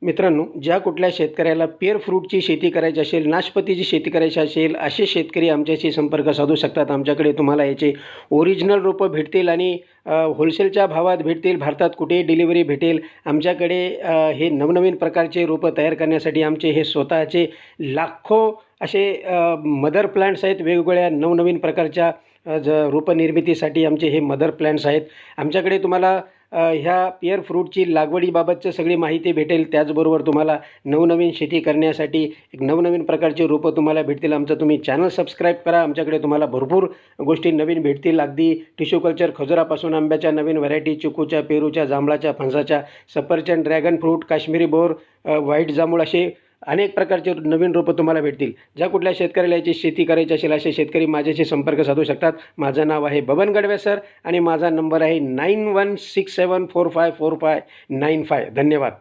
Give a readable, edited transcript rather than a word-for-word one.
मित्रांनो, ज्या कुठल्या शेतकऱ्याला पेर फ्रूटची शेती करायची असेल, नाशपतीची शेती करायची असेल, असे शेतकरी आमच्याशी संपर्क साधू शकतात. आमच्याकडे तुम्हाला याचे ओरिजिनल रोपं भेटतील आणि होलसेलच्या भावात भेटतील. भारतात कुठेही डिलिव्हरी भेटेल. आमच्याकडे हे नवनवीन प्रकारचे रोपं तयार करण्यासाठी आमचे हे स्वतःचे लाखो असे मदर प्लांट्स आहेत. वेगवेगळ्या नवनवीन प्रकारच्या रोपं निर्मितीसाठी आमचे हे मदर प्लांट्स आहेत. आमच्याकडे तुम्हाला ह्या पेअर फ्रूटची लागवडीबाबतचं सगळी माहिती भेटेल. त्याचबरोबर तुम्हाला नवनवीन शेती करण्यासाठी एक नवनवीन प्रकारचे रोपं तुम्हाला भेटतील. आमचं तुम्ही चॅनल सबस्क्राईब करा. आमच्याकडे तुम्हाला भरपूर गोष्टी नवीन भेटतील. अगदी टिश्यू कल्चर, खजुरापासून आंब्याच्या नवीन व्हरायटी, चिकूच्या, पेरूच्या, जांभळाच्या, फणसाच्या, सफरचंद, dragon fruit, Kashmiri bore, white जांभूळ असे अनेक प्रकारचे नवीन रोपं तुम्हाला भेटतील. ज्या कुठल्या शेतकऱ्याला याची शेती करायची असेल असे शेतकरी माझ्याशी संपर्क साधू शकतात. माझं नाव आहे बबन गडवे सर आणि माझा नंबर आहे 9167454595. धन्यवाद.